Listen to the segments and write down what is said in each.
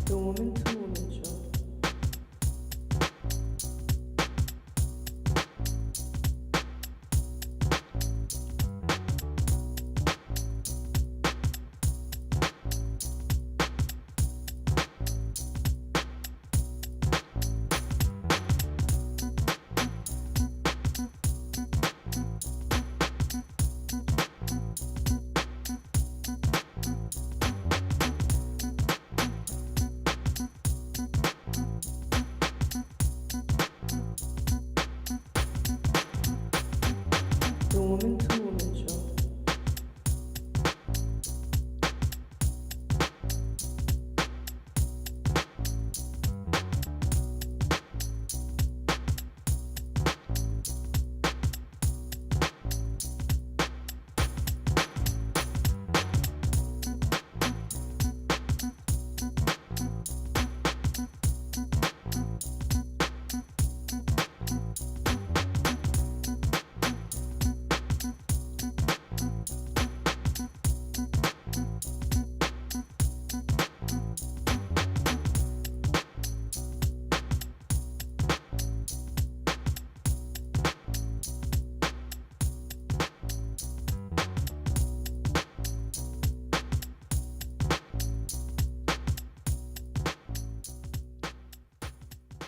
The Woman to Woman Show. The Woman to Woman Show.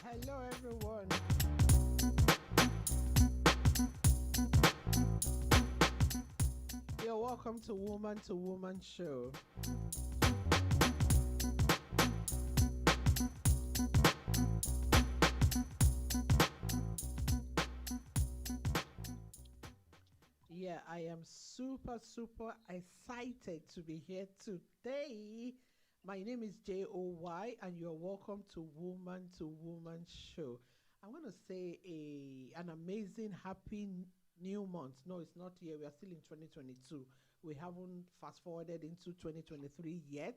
Hello, everyone. You're welcome to Woman Show. Yeah, I am super excited to be here today. My name is JOY, and you're welcome to Woman Show. I want to say an amazing, happy new month. No, it's not here. We are still in 2022. We haven't fast forwarded into 2023 yet.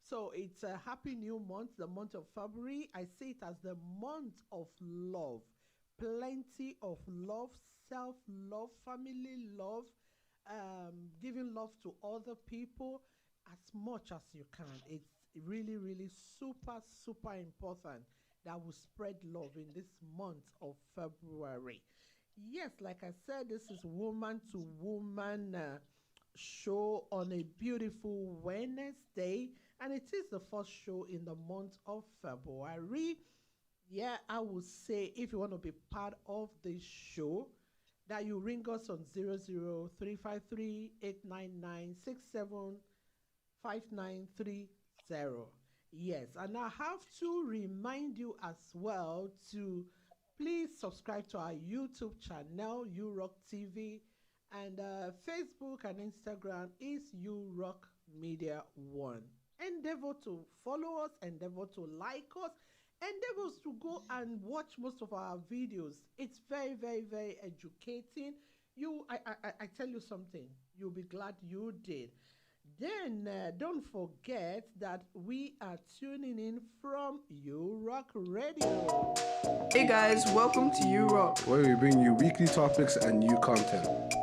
So it's a happy new month, the month of February. I see it as the month of love, plenty of love, self love, family love, giving love to other people as much as you can. It's really super important that we spread love in this month of February. Yes, like I said, this is Woman to Woman show on a beautiful Wednesday, and it is the first show in the month of February. Yeah, I would say if you want to be part of this show, that you ring us on 00353 899 Yes, and I have to remind you as well to please subscribe to our YouTube channel, URock TV, and Facebook and Instagram is URock Media One. Endeavor to follow us, endeavor to like us, endeavors to go and watch most of our videos. It's very educating. I tell you something, you'll be glad you did. Then don't forget that we are tuning in from URock Radio. Hey guys, welcome to You Rock. where we bring you weekly topics and new content.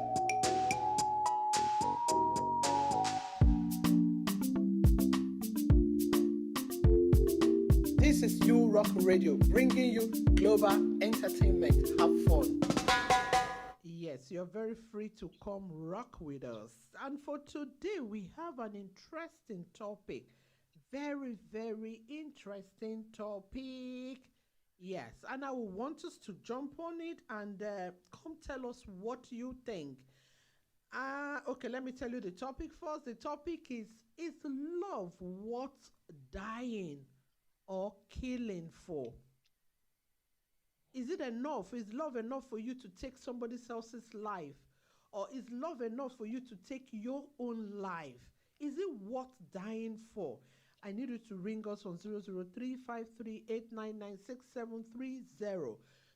This is URock Radio, bringing you global entertainment. Have fun. Yes, you're very free to come rock with us. And for today, we have an interesting topic. Very interesting topic. Yes, and I will want us to jump on it and come tell us what you think. Okay, let me tell you the topic first. The topic is love worth dying or killing for? Is it enough? Is love enough for you to take somebody else's life? Or is love enough for you to take your own life? Is it worth dying for? I need you to ring us on 00353 899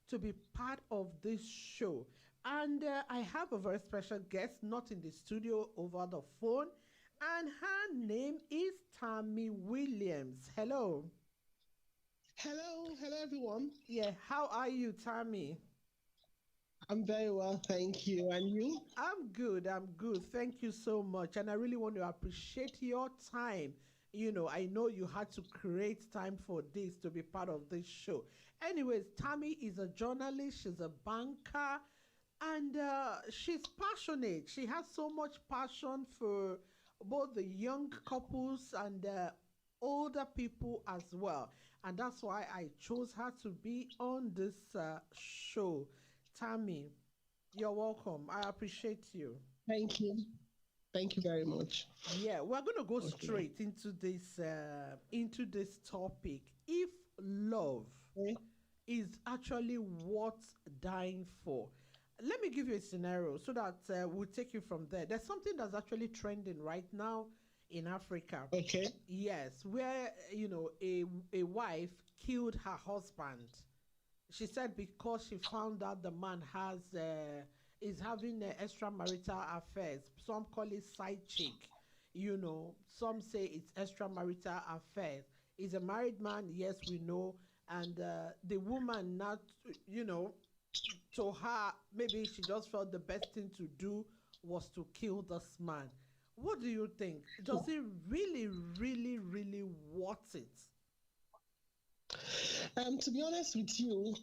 to be part of this show. And I have a very special guest, not in the studio, over the phone. And her name is Tammy Williams. Hello. Hello everyone. Yeah, how are you, Tammy? I'm very well, thank you. And you? I'm good. Thank you so much. And I really want to appreciate your time I know you had to create time for this to be part of this show. Anyways, Tammy is a journalist, she's a banker, and she's passionate. She has so much passion for both the young couples and older people as well. And that's why I chose her to be on this show. Tammy, you're welcome. I appreciate you. Thank you. Thank you very much. Yeah, we're gonna go Okay. straight into this topic. If love Okay. is actually worth dying for, let me give you a scenario so that we'll take you from there. There's something that's actually trending right now in Africa. Okay. Yes, where a wife killed her husband. She said because she found out the man is having extramarital affairs. Some call it side chick. Some say it's extramarital affairs. He's a married man, yes, we know. And the woman not, to her, maybe she just felt the best thing to do was to kill this man. What do you think? Does it really, really, really worth it? To be honest with you,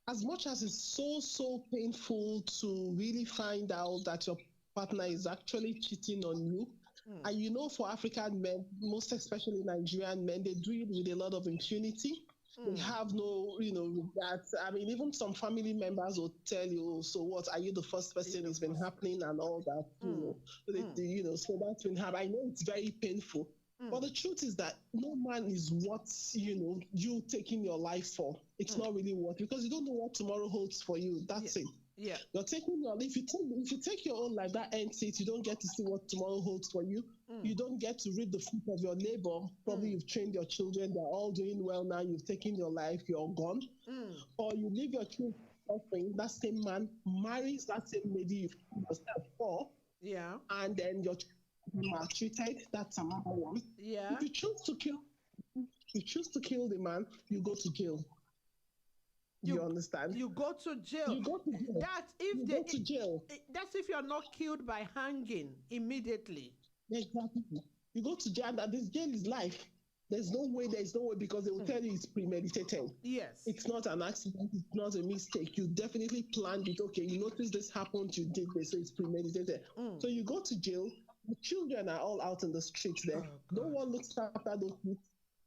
as much as it's so painful to really find out that your partner is actually cheating on you, and for African men, most especially Nigerian men, they do it with a lot of impunity. They have no, regards. I mean, even some family members will tell you, so what, are you the first person it's been happening and all that, so that's been happening. I know it's very painful. But the truth is that no man is worth, you taking your life for. It's not really worth, because you don't know what tomorrow holds for you. That's it. Yeah. You're taking your life. If you take your own life, that ends it. You don't get to see what tomorrow holds for you. You don't get to reap the fruit of your labor. Probably you've trained your children. They're all doing well now. You've taken your life. You're gone. Or you leave your children suffering. That same man marries that same lady you found yourself for. Yeah. And then your children are treated. That's another one. Yeah. If you choose to kill the man, you go to jail. You understand? You go to jail. You go to jail. That's if You go to jail. That's if you're not killed by hanging immediately. Exactly. You go to jail, and this jail is life. There's no way, because they will tell you it's premeditated. Yes. It's not an accident, it's not a mistake. You definitely planned it. Okay, you noticed this happened, you did this, so it's premeditated. So you go to jail, the children are all out in the streets there. No one looks after those kids.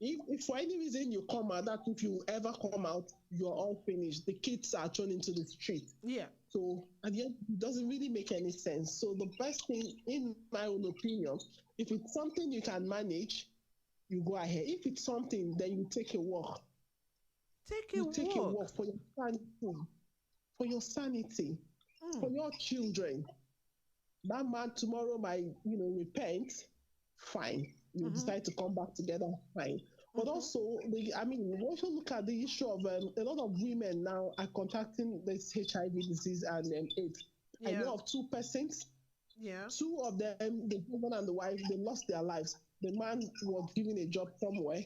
If for any reason you come out, that if you ever come out, you're all finished. The kids are thrown into the street. Yeah. So at the end, it doesn't really make any sense. So the best thing, in my own opinion, if it's something you can manage, you go ahead. If it's something, then you take a walk. Take a walk for your sanity, for your children. That man tomorrow might, repent. Fine. You decide to come back together. Fine. But also, we also look at the issue of a lot of women now are contracting this HIV disease and AIDS. I know of 2 persons. Yeah. 2 of them, the husband and the wife, they lost their lives. The man was given a job somewhere,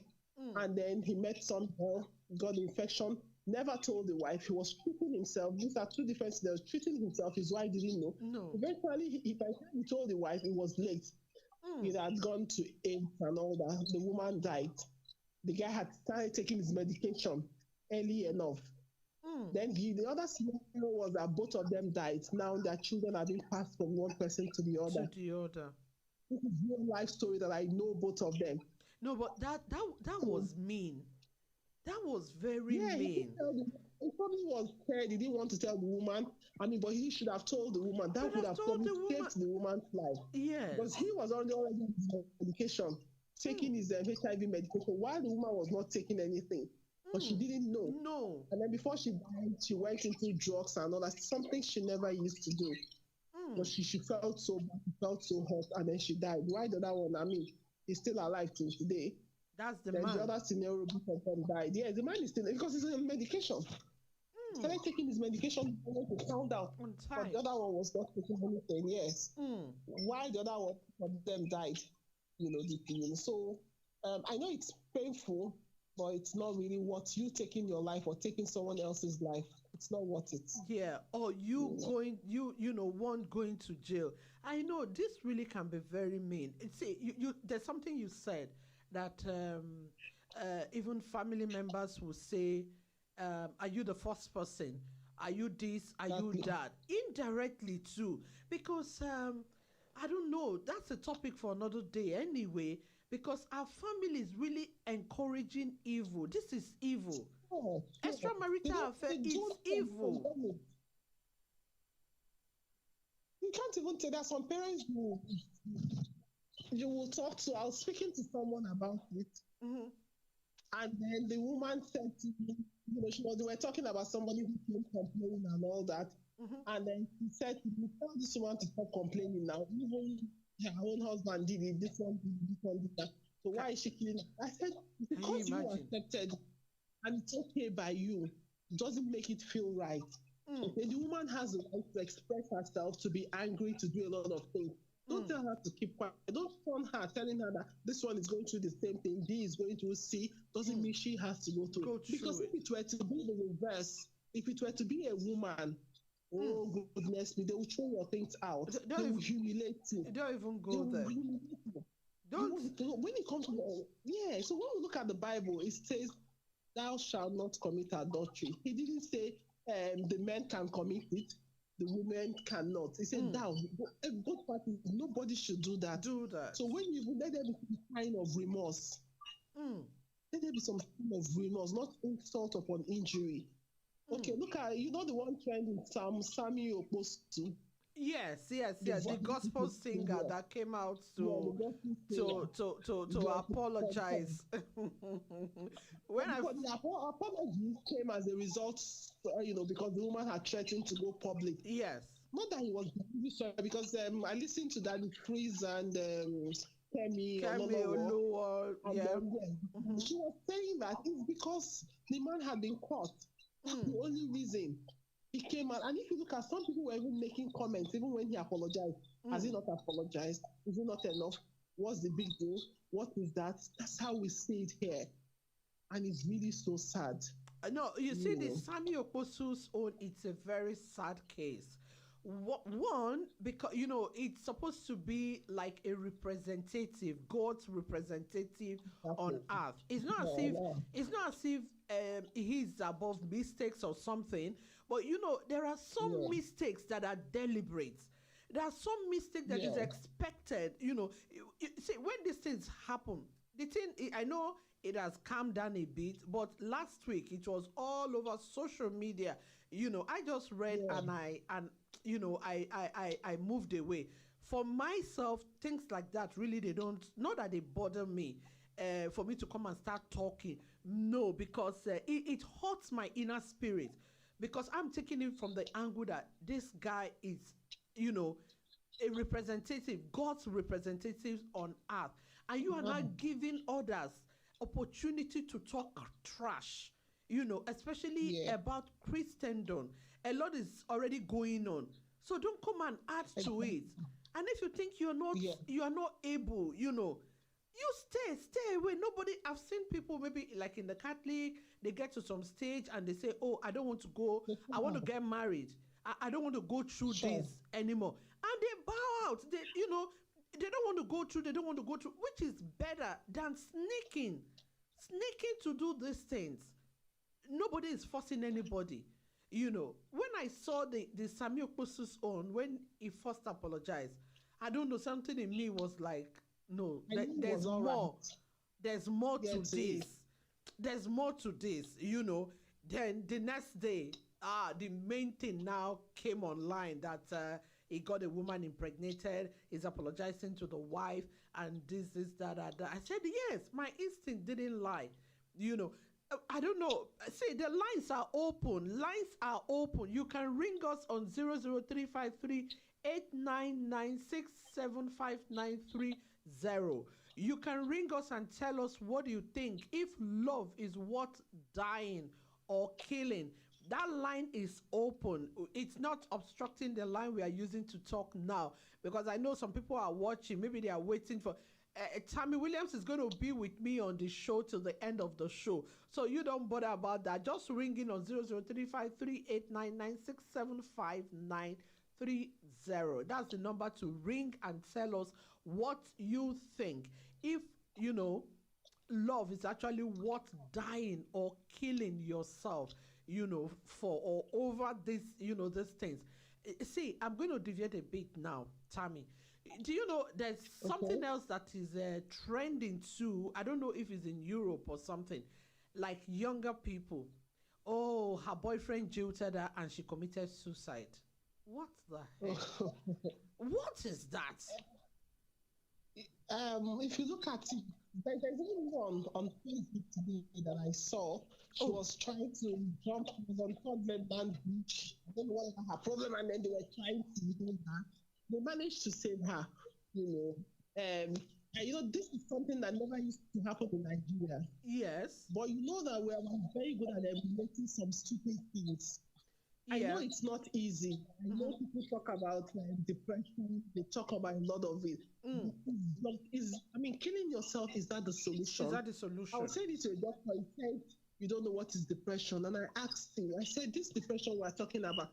and then he met some girl, got the infection, never told the wife. He was treating himself. These are 2 different things. He was treating himself. His wife didn't know. No. Eventually, by the time he told the wife, it was late. It had gone to AIDS and all that. The woman died. The guy had started taking his medication early enough. Then the other scenario was that both of them died. Now their children are being passed from one person to the other. This is real life story that I know both of them. No, but that was mean. That was very mean. He probably was scared. He didn't want to tell the woman. But he should have told the woman. That would have probably saved the woman's life. Yeah. Because he was already on his medication, taking his HIV medication, while the woman was not taking anything. But she didn't know. No. And then before she died, she went into drugs and all that. Something she never used to do. But she felt so bad, she felt so hot, and then she died. Why the other one? He's still alive till today. That's the then man. The other scenario, both of them died. Yeah, the man is still, because he's on medication. He started taking his medication when he found out. But the other one was not taking anything, yes. Why the other one of them died, So I know it's painful, but it's not really worth you taking your life or taking someone else's life. It's not worth it. Yeah, or one going to jail. I know this really can be very mean. See, there's something you said. that even family members will say, are you the first person? Are you this? Are you Exactly. that? Indirectly too, because I don't know. That's a topic for another day anyway. Because our family is really encouraging evil. This is evil. Oh, yeah. Extramarital affair They is don't evil. condone it. You can't even say that some parents you will talk to. I was speaking to someone about it, Mhm. and then the woman said to me, they were talking about somebody who came complaining and all that. Mhm. And then she said to me, tell this woman to stop complaining now. Even her own husband did it, this one did it, this one did that. So why is she killing her? I said, because you imagine? accepted and it's okay by you, doesn't make it feel right. Okay, the woman has the right to express herself, to be angry, to do a lot of things. Don't tell her to keep quiet. Don't turn her, telling her that this one is going through the same thing, B is going through C, doesn't mean she has to go through it. Because if it were to be the reverse, if it were to be a woman, oh goodness me, they will throw your things out. They will humiliate you. Don't even They go will there. humiliate you. When it comes to so when we look at the Bible, it says, "Thou shalt not commit adultery." He didn't say the men can commit it, the women cannot. He said, "Thou." Both parties, nobody should do that. Do that. So when you let there be some kind of remorse, let there be some kind of remorse, not insult upon injury. Okay, look at the one trending, Sammy Opostu. Yes. The gospel singer that came out to apologize. When the apology came as a result, because the woman had threatened to go public. Yes. Not that he was sorry, because I listened to that with Chris and Kemi Oluwa. Yeah. She was saying that it's because the man had been caught. That's the only reason he came out. And if you look at some people were even making comments, even when he apologized. Has he not apologized? Is it not enough? What's the big deal? What is that? That's how we see it here. And it's really so sad. No, you see, the Sammy Oposu's own, it's a very sad case. One, because it's supposed to be like a representative, God's representative on earth. It's not as if he's above mistakes or something, but there are some mistakes that are deliberate. There are some mistakes that is expected. You see, when these things happen, the thing, I know it has calmed down a bit, but last week it was all over social media. I just read and I moved away. For myself, things like that really, they don't, not that they bother me for me to come and start talking. No, because it hurts my inner spirit, because I'm taking it from the angle that this guy is, a representative, God's representative on earth. And you are not giving others opportunity to talk trash, especially about Christendom. A lot is already going on. So don't come and add to it. And if you think you are not able, you stay away. Nobody, I've seen people maybe like in the Catholic, they get to some stage and they say, oh, I don't want to go, I want to get married. I don't want to go through this anymore. And they bow out. They don't want to go through, which is better than sneaking to do these things. Nobody is forcing anybody. When I saw the Samuel Oposu's own, when he first apologized, I don't know, something in me was like, no, there's more. Right. There's more to this. There's more to this, Then the next day, the main thing now came online that he got a woman impregnated, he's apologizing to the wife, and this, that. I said, yes, my instinct didn't lie. I don't know. See, the lines are open. You can ring us on 00353 8996759330. You can ring us and tell us what you think. If love is worth dying or killing, that line is open. It's not obstructing the line we are using to talk now, because I know some people are watching. Maybe they are waiting for... Tammy Williams is going to be with me on the show till the end of the show. So you don't bother about that. Just ring in on 003538996759330. That's the number to ring and tell us what you think. If, love is actually worth dying or killing yourself, for or over this, these things. See, I'm going to deviate a bit now, Tammy. Do you know there's Okay. something else that is trending too? I don't know if it's in Europe or something, like younger people. Oh, her boyfriend jilted her and she committed suicide. What the heck? What is that? If you look at it, there's only one on Facebook today that I saw. She Oh, was trying to jump on Third Mainland Beach. I don't know what her problem, and then they were trying to save her. They managed to save her, you know. And this is something that never used to happen in Nigeria. yes. But you know that we're very good at emulating some stupid things. I know Yeah. it's not easy. I know people talk about depression. They talk about a lot of it. Mm. Killing yourself, is that the solution? Is that the I solution? was saying it to a doctor. He said, "You don't know what is depression." And I asked him, I said, "This depression we're talking about,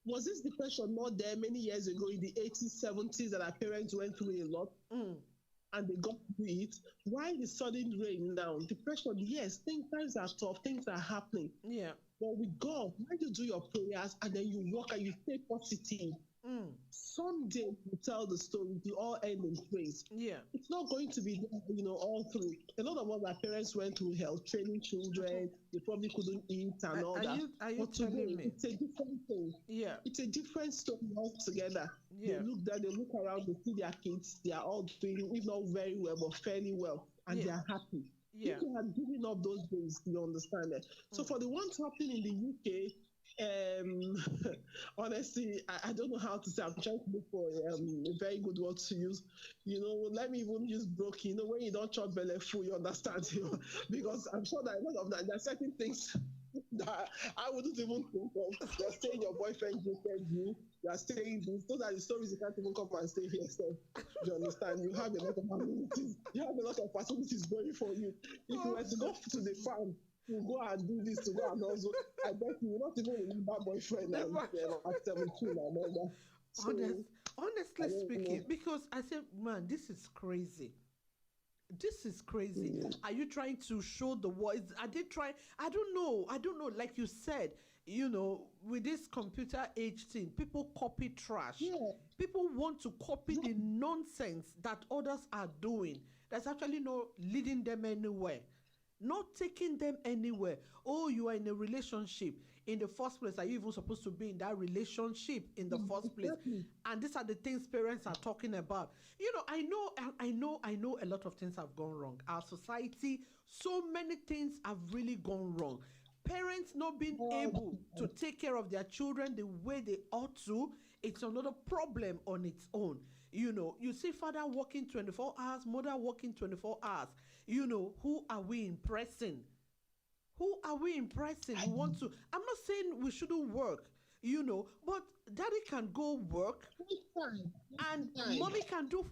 was this depression not there many years ago in the 80s, 70s that our parents went through a lot Mm. and they got through it? Why the sudden rain now? Depression, yes, times are tough, things are happening. Yeah. But with God, when you do your prayers and then you walk and you stay positive, Mm. someday you tell the story, we all end in praise. Yeah. It's not going to be, all through. A lot of us, our parents went through hell, training children, they probably couldn't eat and all Are that. you But today, telling me? it's a different thing. Yeah. It's a different story altogether. Yeah. They look there, they look around, they see their kids, they are all doing, if not very well, but fairly well, and Yeah. they are happy. Yeah. People have given up those days, you understand that. So for the ones happening in the UK, honestly, I don't know how to say. I'm trying to look for a very good word to use. Let me even use broke. When you don't chop belly full, you understand. Because I'm sure that a lot of that, there are certain things that I wouldn't even think of. You're saying your boyfriend jilted you. You're saying this. Those are the stories you can't even come and stay here. So you understand? You have a lot of amenities. You have a lot of facilities going for you. If you were to go to the farm, to go and do this, to go and also, I bet you will not even remember boyfriend at 17 and all that. So, Honestly I don't speaking, know. because I said, man, this is crazy. This is crazy. Yeah. Are you trying to show the world? Are they trying? I don't know. Like you said, with this computer age thing, people copy trash. Yeah. People want to copy the nonsense that others are doing. That's actually not leading them anywhere. Not taking them anywhere. Oh, you are in a relationship. In the first place, are you even supposed to be in that relationship in the first place? Exactly. And these are the things parents are talking about. I know a lot of things have gone wrong. Our society, so many things have really gone wrong. Parents not being able to take care of their children the way they ought to, it's another problem on its own. You see father working 24 hours, mother working 24 hours. Who are we impressing? Who are we impressing? We want to. I'm not saying we shouldn't work, but daddy can go work Fine. and Fine. mommy can do,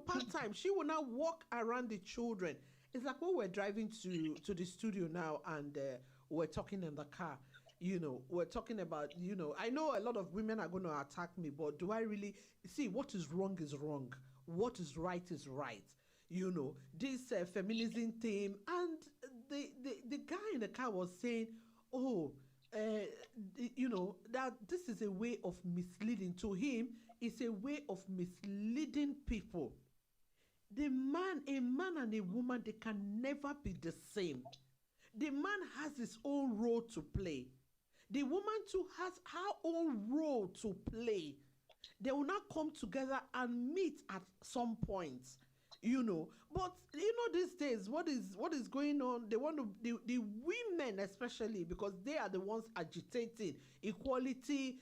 part time. She will now walk around the children. It's like when we're driving to the studio now and we're talking in the car. We're talking about, I know a lot of women are going to attack me, but do I really see what is wrong is wrong? What is right is right. This feminism theme, and the guy in the car was saying, oh, that this is a way of misleading. To him, it's a way of misleading people. A man and a woman, they can never be the same. The man has his own role to play. The woman too has her own role to play. They will not come together and meet at some point. But these days, what is going on? They want to, the women especially, because they are the ones agitating equality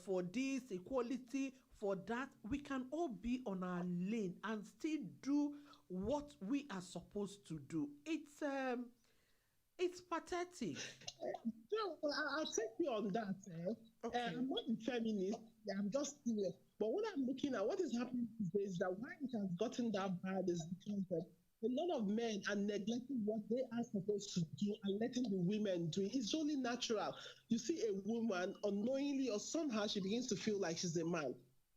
for this, equality for that. We can all be on our lane and still do what we are supposed to do. It's pathetic. No, I'll take you on that. Okay. I'm not a feminist. I'm just serious. But what I'm looking at, what is happening these days, is that why it has gotten that bad is because a lot of men are neglecting what they are supposed to do and letting the women do it. It's only natural. You see a woman unknowingly or somehow she begins to feel like she's a man.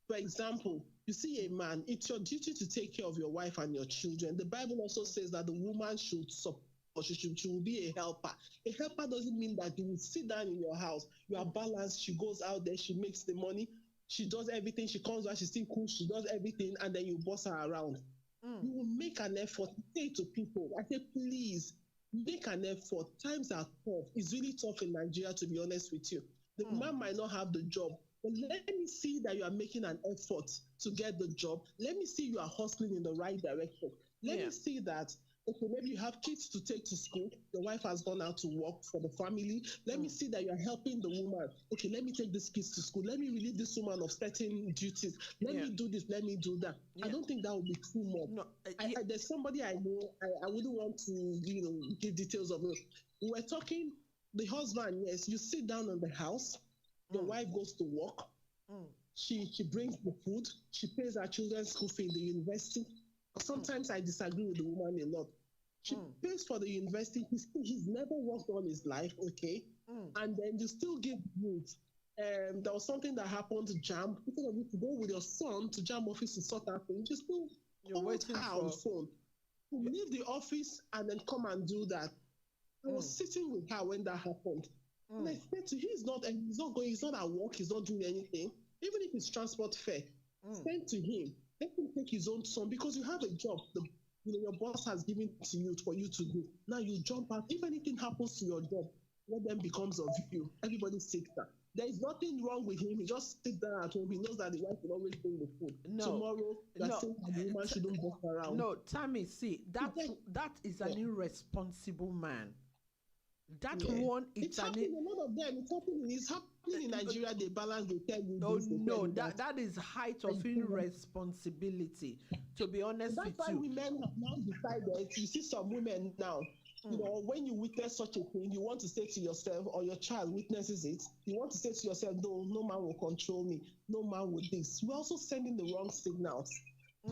For example, You see, a man, it's your duty to take care of your wife and your children. The Bible also says that the woman should support, she will be a helper. A helper doesn't mean that you will sit down in your house, you are balanced, she goes out there, she makes the money, she does everything, she comes back, she still cooks, she does everything, and then you boss her around. You will make an effort. Say to people, I say, please make an effort. Times are tough. It's really tough in Nigeria, to be honest with you. The man might not have the job, but let me see that you are making an effort to get the job. Let me see you are hustling in the right direction. Let me see that, okay, maybe you have kids to take to school. Your wife has gone out to work for the family. Let me see that you are helping the woman. Okay, let me take these kids to school. Let me relieve this woman of certain duties. Let me do this. Let me do that. I don't think that would be too much. No, there's somebody I know. I wouldn't want to, give details of it. We were talking. The husband, yes, you sit down in the house. Your wife goes to work. She brings the food. She pays her children's school fee in the university. Sometimes I disagree with the woman a lot. She pays for the university. He's never worked all his life, okay? And then you still give youth. There was something that happened to JAM. Instead of you to go with your son to JAM office to sort out things, you still hold her on phone. You leave the office and then come and do that. I was sitting with her when that happened. And I said to him, he's not at work, he's not doing anything. Even if it's transport fare, send to him. Let him take his own son, because you have a job. Your boss has given to you for you to do. Now you jump out. If anything happens to your job, what then becomes of you? Everybody sits down. There is nothing wrong with him. He just sits down at home. He knows that the wife will always bring the food. Tomorrow, that's saying that the woman shouldn't walk around. No, Tammy, see, that is an irresponsible man. That one, it's happening. A lot of them. It's happening in Nigeria. They balance. They tell you. No, that is height of irresponsibility. To be honest with you, that's why women have now decided. You see some women now. When you witness such a thing, you want to say to yourself, or your child witnesses it, you want to say to yourself, no man will control me. No man will this. We're also sending the wrong signals.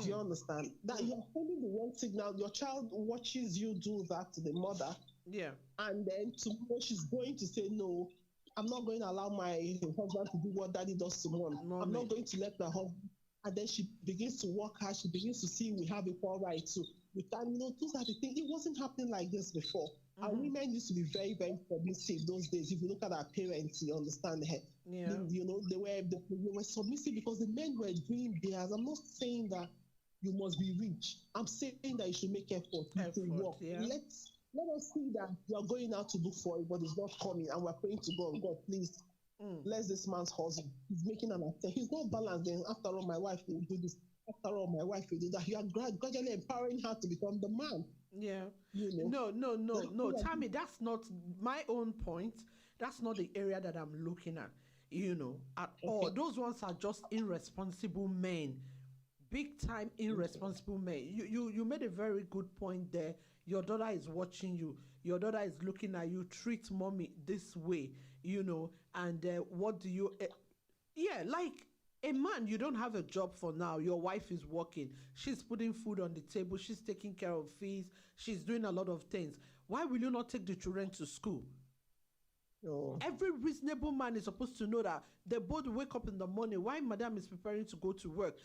Do you understand? That you're sending the wrong signal. Your child watches you do that to the mother. Yeah. And then tomorrow she's going to say, no, I'm not going to allow my husband to do what daddy does to mom. I'm not going to let my husband. And then she begins to work hard. She begins to see we have equal rights. So with time, those are the things. It wasn't happening like this before. And women used to be very, very submissive those days. If you look at our parents, you understand that. Yeah. They were submissive because the men were doing theirs. I'm not saying that you must be rich. I'm saying that you should make effort to work. Yeah. Let us see that you are going out to look for it, but it's not coming, and we're praying to God. God, please, bless this man's husband. He's making an attempt. He's not balanced. Then after all, my wife will do this. After all, my wife will do that. You are gradually empowering her to become the man. Yeah. No, Tammy, that's not my own point. That's not the area that I'm looking at. At all. Those ones are just irresponsible men. Big time irresponsible men. You made a very good point there. Your daughter is watching you. Your daughter is looking at you. Treat mommy this way, and what do you... like a man, you don't have a job for now. Your wife is working. She's putting food on the table. She's taking care of fees. She's doing a lot of things. Why will you not take the children to school? Oh. Every reasonable man is supposed to know that they both wake up in the morning while madam is preparing to go to work.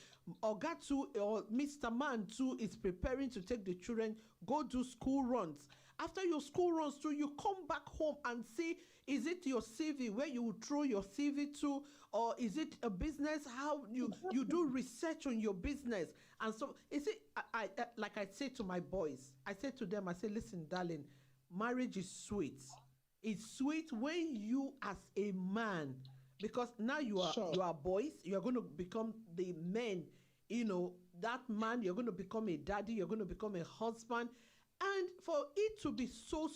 Oga too, or Mr. Man too is preparing to take the children, go do school runs. After your school runs through, you come back home and see, is it your CV where you would throw your CV to, or is it a business? How you do research on your business. And so, is it, I like I say to my boys, I say to them, I say, listen, darling, marriage is sweet. It's sweet when you as a man, because now you are boys, you're going to become the men, that man, you're going to become a daddy, you're going to become a husband. And for it to be so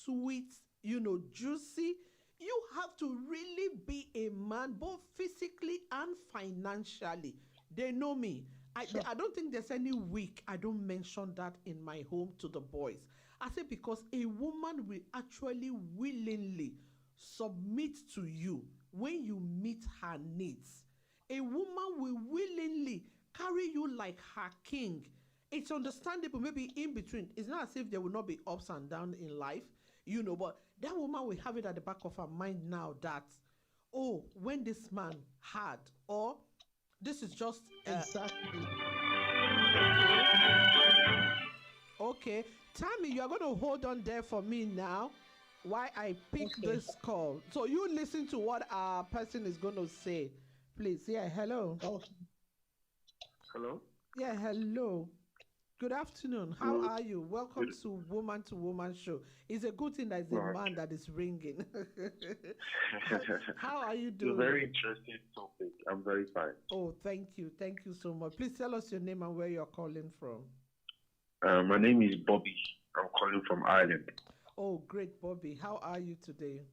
sweet, juicy, you have to really be a man, both physically and financially. They know me. I don't think there's any week I don't mention that in my home to the boys. I say because a woman will actually willingly submit to you when you meet her needs. A woman will willingly carry you like her king. It's understandable, maybe in between. It's not as if there will not be ups and downs in life, but that woman will have it at the back of her mind now that, when this man had, or This is just Exactly. okay. Tammy, you are going to hold on there for me now while I pick Okay. this call. So you listen to what our person is going to say. Please. Yeah, hello. Okay. Hello? Yeah, hello. Good afternoon. How Good. are you? Welcome to Woman Show. It's a good thing that it's a Right. man that is ringing. How are you It's a doing? very interesting topic. I'm very fine. Oh, thank you. Thank you so much. Please tell us your name and where you're calling from. My name is Bobby. I'm calling from Ireland. Oh, great, Bobby. How are you today?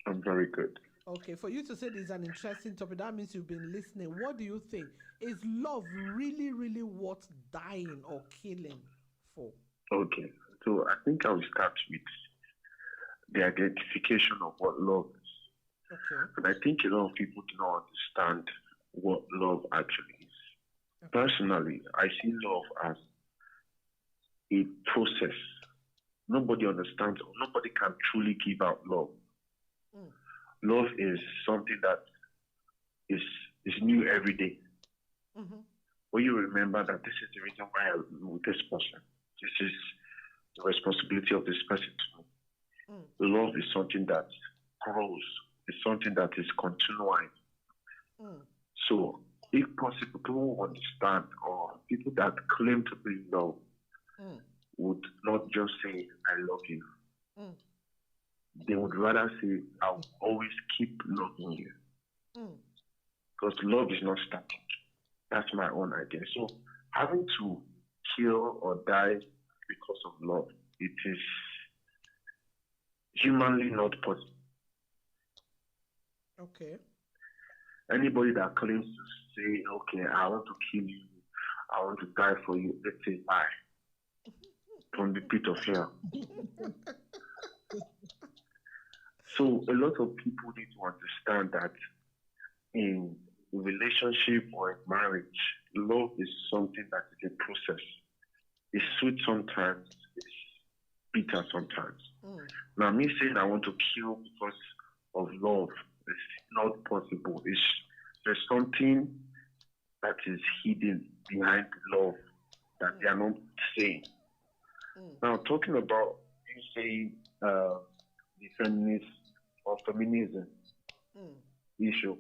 I'm very good. Okay, for you to say this is an interesting topic, that means you've been listening. What do you think? Is love really, really worth dying or killing for? Okay. So I think I will start with the identification of what love is. Okay. And I think a lot of people do not understand what love actually is. Personally, I see love as a process. Nobody understands or nobody can truly give out love. Mm. Love is something that is new every day. Mm-hmm. When you remember that this is the reason why I'm with this person, this is the responsibility of this person to me. Love is something that grows, it's something that is continuing. So, if possible, people who understand or people that claim to be in love would not just say, I love you. They would rather say, I'll always keep loving you. Because love is not static. That's my own idea. So, having to kill or die because of love, it is humanly not possible. Okay. Anybody that claims to say, okay, I want to kill you, I want to die for you, let's say lie from the pit of hell. So a lot of people need to understand that in a relationship or in marriage, love is something that is a process. It's sweet sometimes, it's bitter sometimes. Now, me saying I want to kill because of love is not possible. There's something that is hidden behind love that they are not saying. Now, talking about you saying the feminist or feminism issue,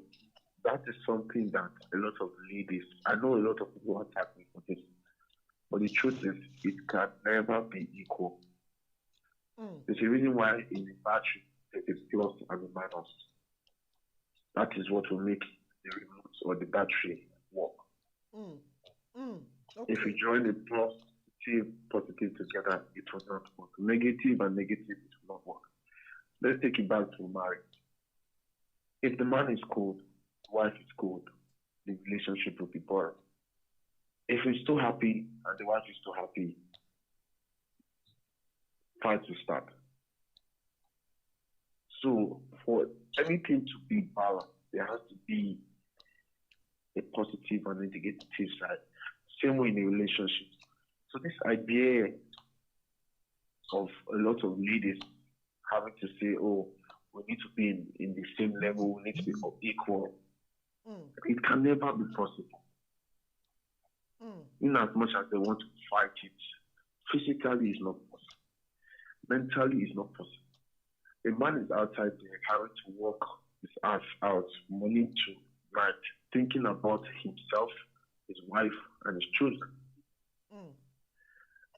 that is something that a lot of ladies, I know a lot of people attack me for this, but the truth is, it can never be equal. There's a reason why in the battery there's a plus and a minus. That is what will make the remote or the battery work. Okay. If you join the positive together, it will not work. Negative and negative, it will not work. Let's take it back to marriage. If the man is cold, the wife is cold, the relationship will be boring. If he's too happy and the wife is too happy, fight will start. So for anything to be balanced, there has to be a positive and a negative side. Same way in a relationship. So this idea of a lot of ladies having to say, oh, we need to be in the same level, we need to be equal, it can never be possible. In as much as they want to fight it, physically is not possible. Mentally is not possible. A man is outside there having to work his ass out, morning to night, thinking about himself, his wife, and his children.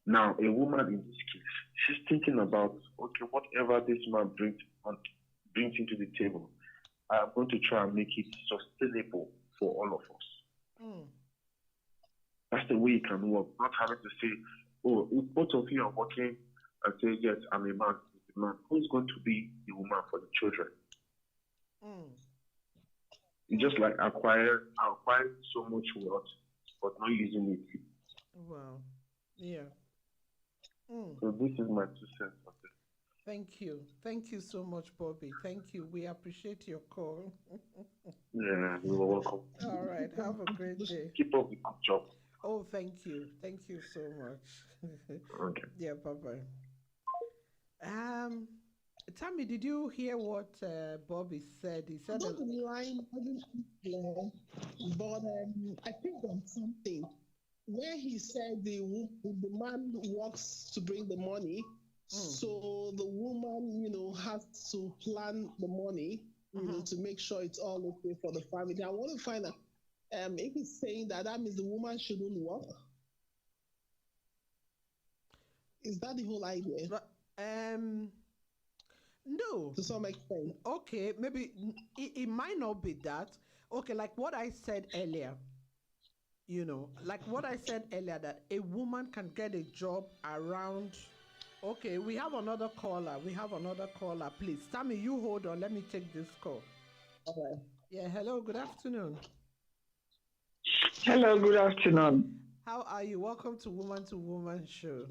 Now, a woman in this case, she's thinking about, okay, whatever this man brings into the table, I'm going to try and make it sustainable for all of us. That's the way it can work, not having to say, oh, if both of you are working and say, yes, I'm a man, who's going to be the woman for the children? It's just like acquiring so much wealth, but not using it. Wow. Yeah. So this is my 2 cents on this. Thank you. Thank you so much, Bobby. Thank you. We appreciate your call. Yeah, you're welcome. All right. Have a great day. Keep up the good job. Oh, thank you. Thank you so much. Okay. Yeah, bye-bye. Tammy, did you hear what Bobby said? He said, Not the line wasn't clear, but I picked on something where he said the man works to bring the money, so the woman, has to plan the money, to make sure it's all okay for the family. I want to find out if he's saying that means the woman shouldn't work. Is that the whole idea? No. To some extent. Okay, maybe it might not be that. Okay, like what I said earlier, that a woman can get a job around. Okay, we have another caller. Please, Tammy, you hold on. Let me take this call. Okay. Yeah, hello, good afternoon. Hello, good afternoon. How are you? Welcome to Woman Show.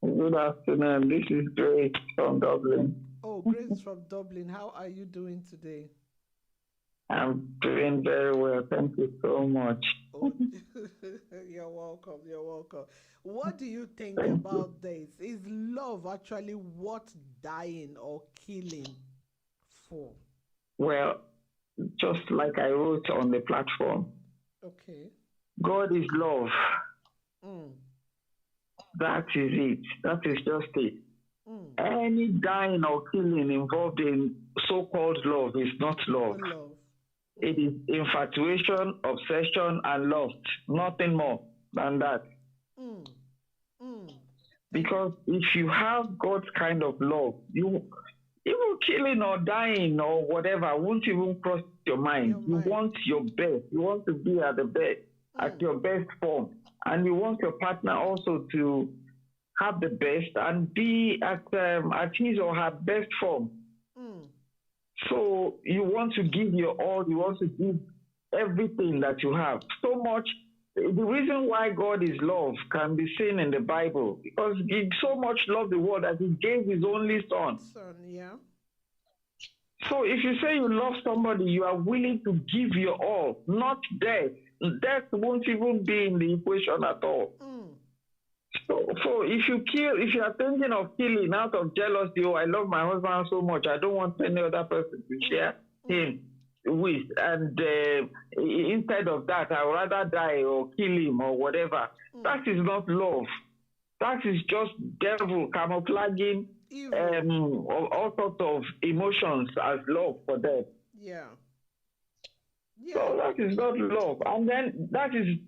Good afternoon. This is Grace from Dublin. Oh, Grace from Dublin. How are you doing today? I'm doing very well. Thank you so much. Oh, you're welcome. What do you think about this? Is love actually worth dying or killing for? Well, just like I wrote on the platform, okay, God is love. That is it. That is just it. Any dying or killing involved in so-called love is not love. It is infatuation, obsession, and lust. Nothing more than that. Because if you have God's kind of love, even killing or dying or whatever won't even cross your mind. You want your best. You want to be at the best, at your best form. And you want your partner also to have the best and be at his or her best form. So you want to give your all, you want to give everything that you have. So much. The reason why God is love can be seen in the Bible, because he so much loved the world that he gave his only son. Yeah. So if you say you love somebody, you are willing to give your all, not death. Death won't even be in the equation at all. So if you are thinking of killing out of jealousy, I love my husband so much, I don't want any other person to share him with, and instead of that, I would rather die or kill him or whatever. That is not love. That is just devil camouflaging all sorts of emotions as love for them. Yeah. So that is not love. And then that is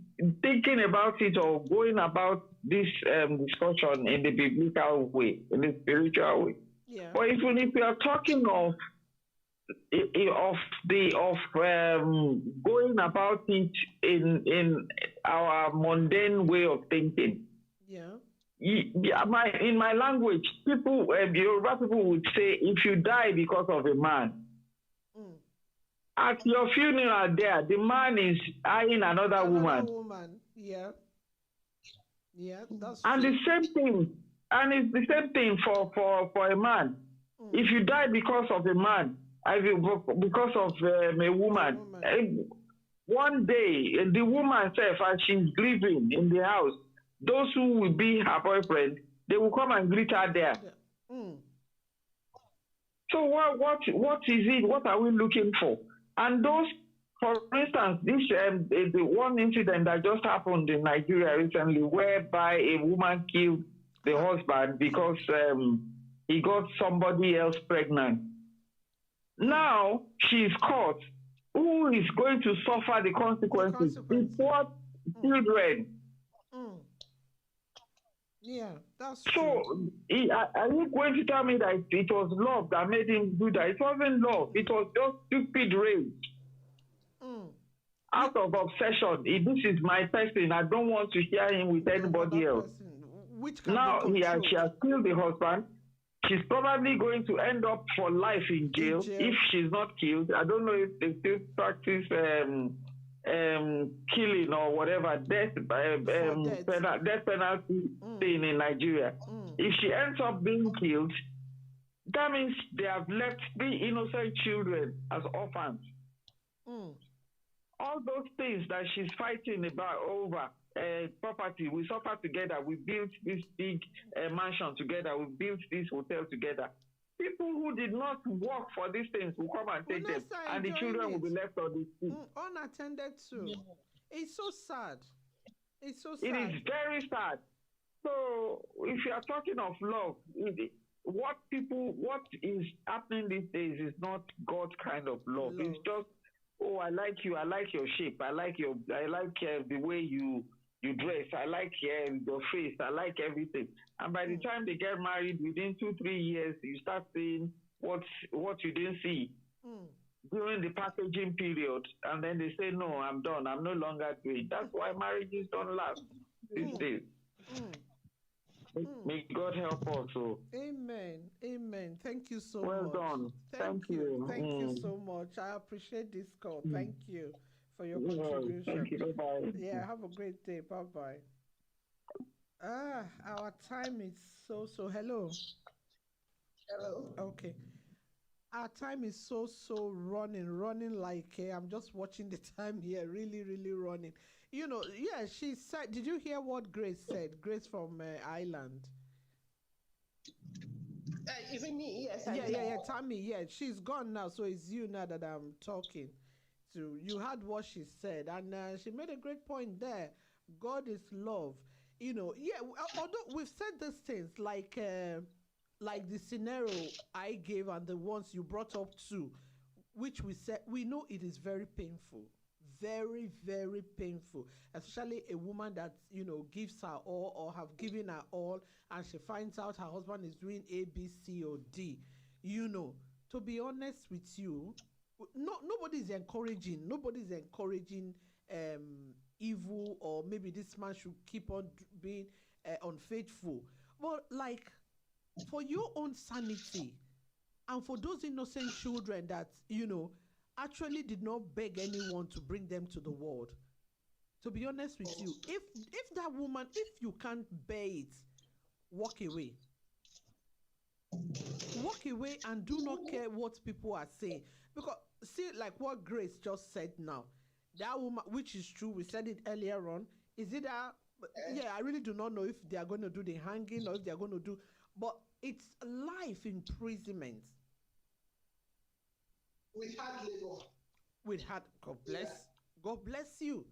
thinking about it or going about this discussion in the biblical way, in the spiritual way. Yeah. But even if we are talking of going about it in our mundane way of thinking. Yeah. In my language, Yoruba people would say, if you die because of a man, at your funeral there, the man is eyeing another woman. Yeah. Yeah, that's and true. the same thing, and it's the same thing for a man. If you die because of a man, because of a woman, one day the woman herself, as she's grieving in the house, those who will be her boyfriend, they will come and greet her there. So what is it? What are we looking for? And those, for instance, this the one incident that just happened in Nigeria recently, whereby a woman killed the husband because he got somebody else pregnant. Now she's caught. Who is going to suffer the consequences? The poor children. Yeah, that's so. true. Are you going to tell me that it was love that made him do that? It wasn't love. It was just stupid rage. Out of obsession. This is my person. I don't want to share him with anybody else. Now she has killed the husband. She's probably going to end up for life in jail if she's not killed. I don't know if they still practice killing or whatever, death penalty thing in Nigeria. If she ends up being killed, that means they have left 3 innocent children as orphans. All those things that she's fighting over, property. We suffer together. We built this big mansion together. We built this hotel together. People who did not work for these things will come and take them, and the children will be left on the street. Unattended to. Yeah. It's so sad. It's so sad. It is very sad. So if you are talking of love, what is happening these days is not God's kind of love. It's just, oh, I like you, I like your shape, I like the way you dress, I like your face, I like everything. And by the time they get married, within 2-3 years, you start seeing what you didn't see during the packaging period, and then they say, no, I'm done, I'm no longer doing. That's why marriages don't last these days. May God help us. So. Amen. Amen. Thank you so much. Well done. Thank you. Thank you so much. I appreciate this call. Thank you for your contribution. Thank you. Bye-bye. Yeah, have a great day. Bye-bye. Our time is so. Hello. Hello. Okay. Our time is so running like I'm just watching the time here, really running. You know, yeah, she said, did you hear what Grace said? Grace from Ireland. Is it me? Yes. Yeah, Tammy, yeah. She's gone now, so it's you now that I'm talking to. You heard what she said, and she made a great point there. God is love. You know, yeah, although we've said these things, like the scenario I gave and the ones you brought up too, which we said, we know it is very painful. Very painful, especially a woman that, you know, gives her all or have given her all, and she finds out her husband is doing A, B, C, or D. You know, to be honest with you, nobody's encouraging evil, or maybe this man should keep on being unfaithful. But like, for your own sanity and for those innocent children that, you know, actually did not beg anyone to bring them to the world. To be honest with you, if that woman, if you can't bear it, walk away. Walk away and do not care what people are saying. Because see, like what Grace just said now, that woman, which is true, we said it earlier on, is it yeah, I really do not know if they are going to do the hanging or if they are going to do, but it's life imprisonment. With hard labor. With hard, God bless you.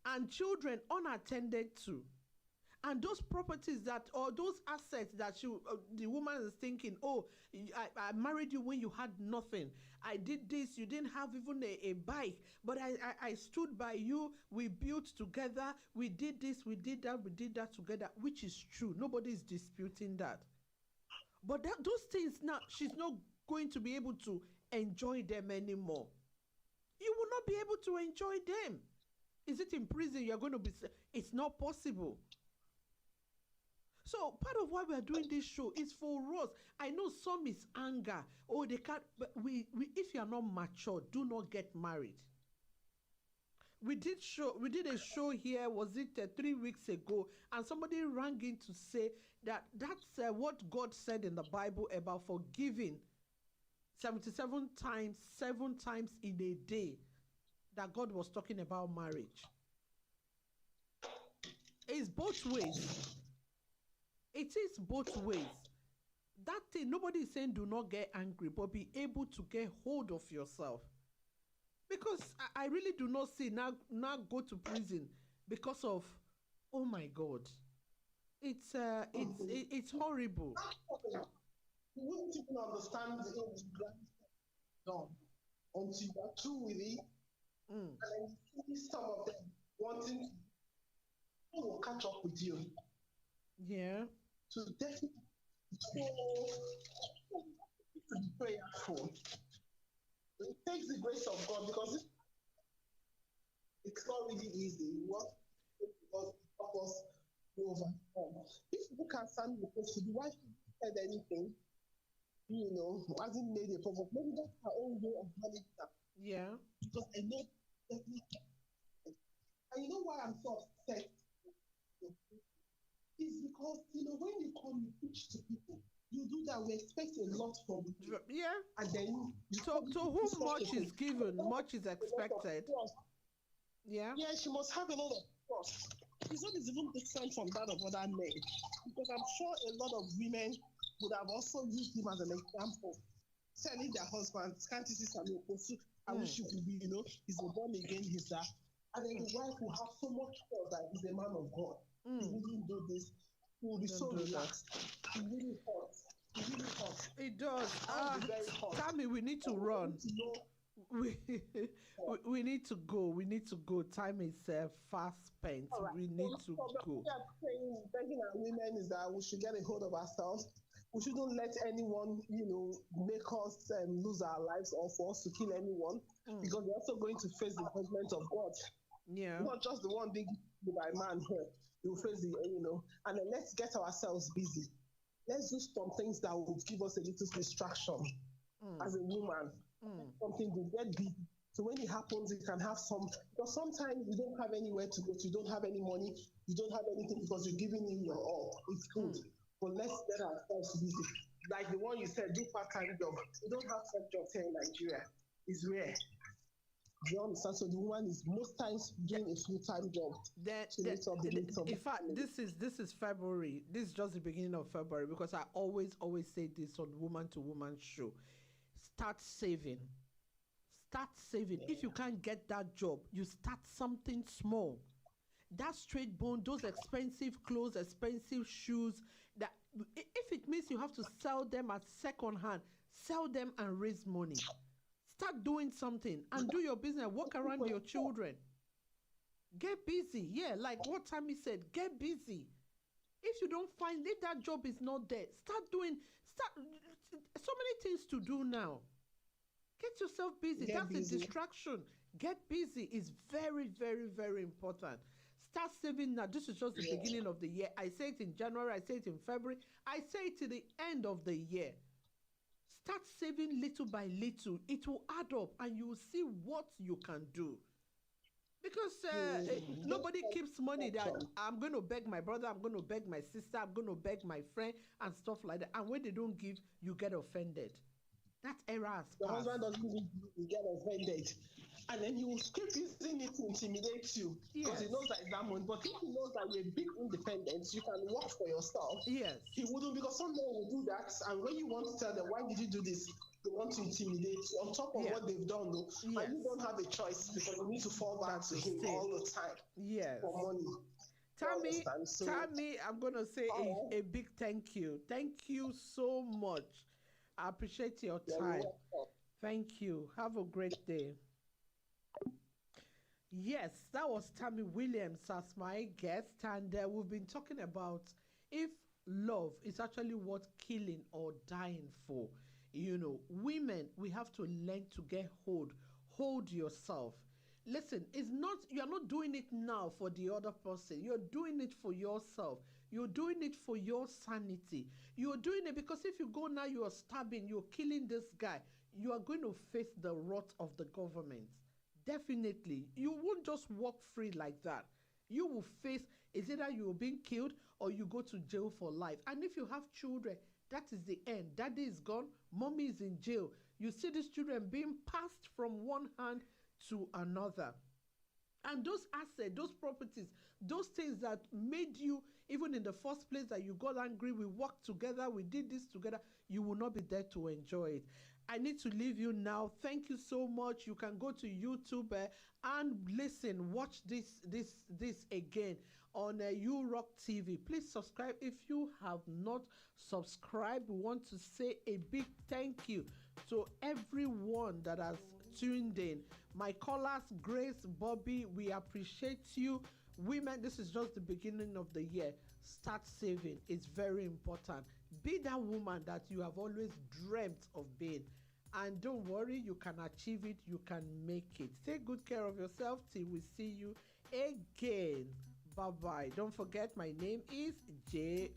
And children unattended to. And those properties that, or those assets that the woman is thinking, oh, I married you when you had nothing. I did this, you didn't have even a bike, but I stood by you, we built together, we did this, we did that together, which is true. Nobody is disputing that. But those things now, she's not going to be able to enjoy them anymore. You will not be able to enjoy them. Is it in prison you're going to be? It's not possible. So part of why we are doing this show is for us. I know some is anger. Oh, they can't. But we if you are not mature, do not get married. We did a show here. Was it 3 weeks ago? And somebody rang in to say that's what God said in the Bible about forgiving 77 times, 7 times in a day. That God was talking about marriage. It's both ways. It is both ways. That thing, nobody is saying do not get angry, but be able to get hold of yourself. Because I really do not see now go to prison because of, oh my God, it's horrible. You wouldn't even understand the until you are through with it. And then you see some of them wanting to catch up with you. Yeah. So definitely be prayerful. It takes the grace of God, because it's not really easy. What because help us to overcome. If people can stand the post, the wife said anything, you know, hasn't made a problem. Maybe that's her own way of managing that. Yeah. Because I know definitely. And you know why I'm so upset? It's because, you know, when you come, you preach to people. You do that, we expect a lot from you. Yeah. And then to whom much is given, much is expected. Yeah. Yeah, she must have a lot of trust. his own is even different from that of other men. Because I'm sure a lot of women would have also used him as an example, telling their husbands, can't you see Samuel Kosu? I wish you could be, he's a born again, he's that. And then the wife will have so much trust that he's a man of God. He wouldn't do this. He will be so relaxed. He really hot. He really hot. It does. Very hot. Tammy, we need to run. We need to go. We need to go. Time is fast spent. Right. We need to go. What we are begging our women is that we should get a hold of ourselves. We shouldn't let anyone, make us lose our lives or for us to kill anyone, because we're also going to face the judgment of God. Yeah. Not just the one being given by man here. You'll face the, and then let's get ourselves busy. Let's do some things that will give us a little distraction as a woman. Something to get busy. So when it happens, you can have some, because sometimes you don't have anywhere to go to, you don't have any money, you don't have anything because you're giving in your all. It's good. But let's get ourselves busy. Like the one you said, do part-time job. We don't have such jobs here in Nigeria. It's rare. Do you understand? So the woman is most times doing a full-time job. In fact, this is February. This is just the beginning of February, because I always say this on Woman to Woman show. Start saving. Start saving. If you can't get that job, you start something small. That straight bone, those expensive clothes, expensive shoes, that if it means you have to sell them at second hand, sell them and raise money. Start doing something and do your business. Walk around your children. Get busy. Yeah, like what Tammy said, get busy. If you don't find it, that job is not there. Start so many things to do now. Get yourself busy. That's a distraction. Get busy is very, very, very important. Start saving now. This is just the beginning of the year. I say it in January. I say it in February. I say it to the end of the year. Start saving little by little. It will add up and you will see what you can do. Because nobody keeps money that I'm going to beg my brother, I'm going to beg my sister, I'm going to beg my friend and stuff like that. And when they don't give, you get offended. That era has passed. The husband doesn't give you get offended. And then he will keep using it to intimidate you. Because he knows that it's that money. But if he knows that you're a big independent, you can work for yourself. Yes. He wouldn't, because some men will do that. And when you want to tell them, why did you do this? They want to intimidate you on top of what they've done, though. And you don't have a choice because you need to fall back to him all the time. Yes. For money. Tammy, I'm going to say a big thank you. Thank you so much. I appreciate your time. Thank you. Have a great day. Yes, that was Tammy Williams as my guest, and we've been talking about if love is actually worth killing or dying for. Women, we have to learn to get hold yourself. Listen, you're not doing it now for the other person. You're doing it for yourself. You're doing it for your sanity. You're doing it because if you go now, you're stabbing, you're killing this guy, you are going to face the wrath of the government. Definitely. You won't just walk free like that. You will face, is either you're being killed or you go to jail for life. And if you have children, that is the end. Daddy is gone, mommy is in jail. You see these children being passed from one hand to another. And those assets, those properties, those things that made you, even in the first place that you got angry, we worked together, we did this together, you will not be there to enjoy it. I need to leave you now. Thank you so much. You can go to YouTube and listen, watch this again on URock TV. Please subscribe if you have not subscribed. We want to say a big thank you to everyone that has tuned in. My callers, Grace, Bobby, we appreciate you. Women, this is just the beginning of the year. Start saving. It's very important. Be that woman that you have always dreamt of being. And don't worry, you can achieve it. You can make it. Take good care of yourself till we see you again. Bye-bye. Don't forget, my name is Joy.